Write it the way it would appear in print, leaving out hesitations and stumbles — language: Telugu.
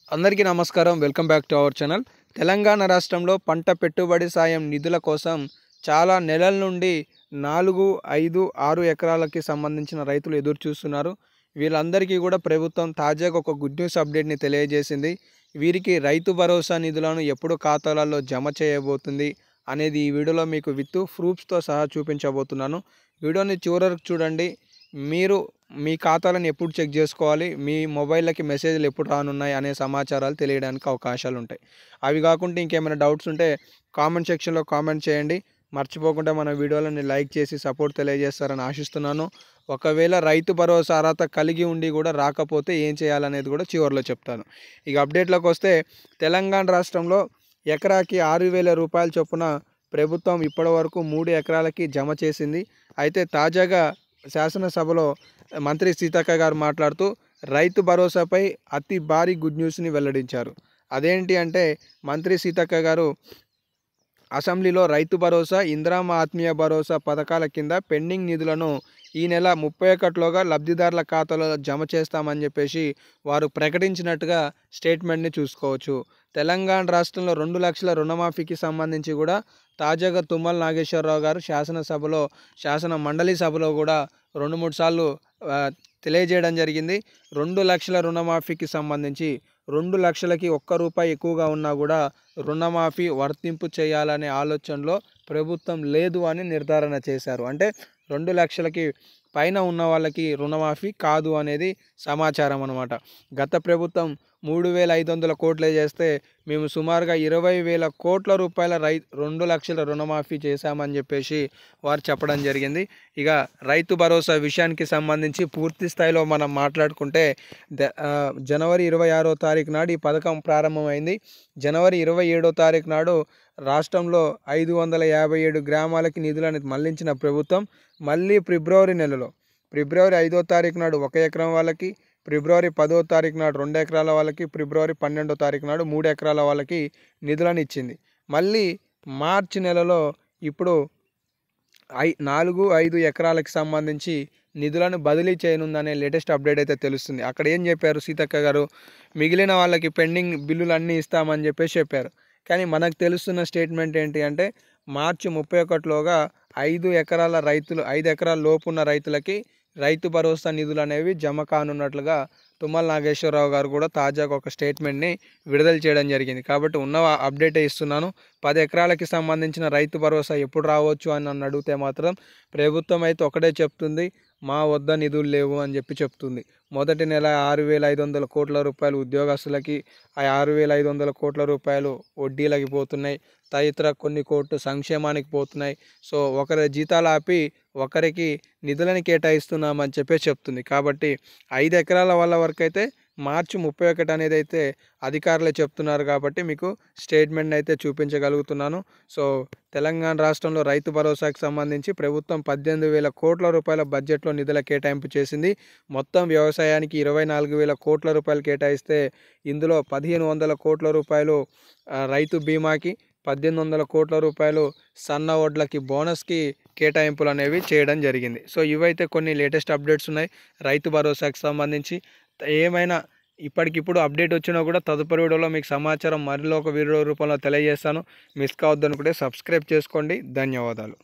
అందరికీ నమస్కారం. Welcome back to our channel. Telangana రాష్ట్రంలో పంట పెట్టుబడి సాయం నిధుల కోసం చాలా నెలల నుండి 4, 5, 6 ఎకరాలకి సంబంధించిన రైతులు ఎదురు చూస్తున్నారు. వీళ్ళందరికీ కూడా ప్రభుత్వం తాజాగా ఒక గుడ్ న్యూస్ అప్డేట్‌ని తెలియజేసింది. వీరికి రైతు భరోసా నిధులను ఎప్పుడు ఖాతాలలో జమ చేయబోతుంది అనేది ఈ వీడియోలో మీకు విత్ ప్రూఫ్స్‌తో సహా చూపించబోతున్నాను. వీడియోని చివరి వరకు చూడండి. మీరు మీ ఖాతాలను ఎప్పుడు చెక్ చేసుకోవాలి, మీ మొబైల్‌లకి మెసేజ్‌లు ఎప్పుడు రానున్నాయి అనే సమాచారాలు తెలియడానికి అవకాశాలు ఉంటాయి. అవి కాకుండా ఇంకేమైనా డౌట్స్ ఉంటే కామెంట్ సెక్షన్‌లో కామెంట్ చేయండి. మర్చిపోకుండా మన వీడియోలని లైక్ చేసి సపోర్ట్ తెలియజేస్తారని ఆశిస్తున్నాను. ఒకవేళ రైతు భరోసా అర్హత కలిగి ఉండి కూడా రాకపోతే ఏం చేయాలనేది కూడా చివరిలో చెప్తాను. ఇక అప్డేట్‌లోకి వస్తే తెలంగాణ రాష్ట్రంలో ఎకరాకి 6,000 రూపాయల చొప్పున ప్రభుత్వం ఇప్పటివరకు 3 ఎకరాలకి జమ చేసింది. అయితే తాజాగా శాసనసభలో మంత్రి సీతక్క గారు మాట్లాడుతూ రైతు భరోసాపై అతి భారీ గుడ్ న్యూస్ని వెల్లడించారు. అదేంటి అంటే మంత్రి సీతక్క గారు అసెంబ్లీలో రైతు భరోసా, ఇందిరమ్మ ఆత్మీయ భరోసా పథకాల కింద పెండింగ్ నిధులను ఈ నెల 31లోగా లబ్ధిదారుల ఖాతాలో జమ చేస్తామని చెప్పేసి వారు ప్రకటించినట్టుగా స్టేట్మెంట్ని చూసుకోవచ్చు. తెలంగాణ రాష్ట్రంలో 2 లక్షల రుణమాఫీకి సంబంధించి కూడా తాజాగా తుమ్మల నాగేశ్వరరావు గారు శాసనసభలో శాసన మండలి సభలో కూడా 2-3 సార్లు తెలియజేయడం జరిగింది. 2 లక్షల రుణమాఫీకి సంబంధించి 2 లక్షలకి ఒక్క రూపాయి ఎక్కువగా ఉన్నా కూడా రుణమాఫీ వర్తింపు చేయాలనే ఆలోచనలో ప్రభుత్వం లేదు అని నిర్ధారణ చేశారు. అంటే 2 లక్షలకి పైన ఉన్న వాళ్ళకి రుణమాఫీ కాదు అనేది సమాచారం అన్నమాట. గత ప్రభుత్వం 3,500 కోట్లే చేస్తే మేము సుమారుగా 20,000 కోట్ల రూపాయల 2 లక్షల రుణమాఫీ చేశామని చెప్పేసి వారు చెప్పడం జరిగింది. ఇక రైతు భరోసా విషయానికి సంబంధించి పూర్తి స్థాయిలో మనం మాట్లాడుకుంటే జనవరి 26వ తారీఖు నాడు ఈ పథకం ప్రారంభమైంది. జనవరి 27వ తారీఖు నాడు రాష్ట్రంలో 557 గ్రామాలకి నిధులను మళ్లించిన ప్రభుత్వం మళ్ళీ ఫిబ్రవరి నెలలో ఫిబ్రవరి 5వ తారీఖు నాడు 1 ఎకరం వాళ్ళకి, ఫిబ్రవరి 10వ తారీఖు నాడు 2 ఎకరాల వాళ్ళకి, ఫిబ్రవరి 12వ తారీఖు నాడు 3 ఎకరాల వాళ్ళకి నిధులను ఇచ్చింది. మళ్ళీ మార్చి నెలలో ఇప్పుడు 4, 5 ఎకరాలకు సంబంధించి నిధులను బదిలీ చేయనుందనే లేటెస్ట్ అప్డేట్ అయితే తెలుస్తుంది. అక్కడ ఏం చెప్పారు సీతక్క గారు, మిగిలిన వాళ్ళకి పెండింగ్ బిల్లులు అన్నీ ఇస్తామని చెప్పారు. కానీ మనకు తెలుస్తున్న స్టేట్మెంట్ ఏంటి అంటే మార్చి 31లోగా 5 ఎకరాల రైతులు 5 ఎకరాల లోపు ఉన్న రైతులకి రైతు భరోసా నిధులు అనేవి జమ కానున్నట్లుగా తుమ్మల నాగేశ్వరరావు గారు కూడా తాజాగా ఒక స్టేట్మెంట్ని విడుదల చేయడం జరిగింది. కాబట్టి ఉన్న అప్డేటే ఇస్తున్నాను. 10 ఎకరాలకి సంబంధించిన రైతు భరోసా ఎప్పుడు రావచ్చు అని నన్ను అడిగితే మాత్రం ప్రభుత్వం అయితే ఒకటే చెప్తుంది, మా వద్ద నిధులు లేవు అని చెప్తుంది. మొదటి నెల 6,500 కోట్ల రూపాయలు ఉద్యోగస్తులకి, ఆ 6,500 కోట్ల రూపాయలు వడ్డీలకి పోతున్నాయి. తదితర కొన్ని కోట్లు సంక్షేమానికి పోతున్నాయి. సో ఒకరి జీతాలు ఆపి ఒకరికి నిధులను కేటాయిస్తున్నామని చెప్తుంది. కాబట్టి 5 ఎకరాల వాళ్ళ వరకు అయితే మార్చి 31 అనేది అయితే అధికారులే చెప్తున్నారు. కాబట్టి మీకు స్టేట్మెంట్ అయితే చూపించగలుగుతున్నాను. సో తెలంగాణ రాష్ట్రంలో రైతు భరోసాకి సంబంధించి ప్రభుత్వం 18,000 కోట్ల రూపాయల బడ్జెట్లో నిధుల కేటాయింపు చేసింది. మొత్తం వ్యవసాయానికి 24,000 కోట్ల రూపాయలు కేటాయిస్తే ఇందులో 1,500 కోట్ల రూపాయలు రైతు బీమాకి, 1,800 కోట్ల రూపాయలు సన్న వడ్లకి బోనస్కి కేటాయింపులు అనేవి చేయడం జరిగింది. సో ఇవైతే కొన్ని లేటెస్ట్ అప్డేట్స్ ఉన్నాయి రైతు భరోసాకి సంబంధించి. ఏమైనా ఇప్పటికిప్పుడు అప్డేట్ వచ్చినా కూడా తదుపరి వీడియోలో మీకు సమాచారం మరిలో ఒక వీడియో రూపంలో తెలియజేస్తాను. మిస్ కావద్దనుకుంటే సబ్స్క్రైబ్ చేసుకోండి. ధన్యవాదాలు.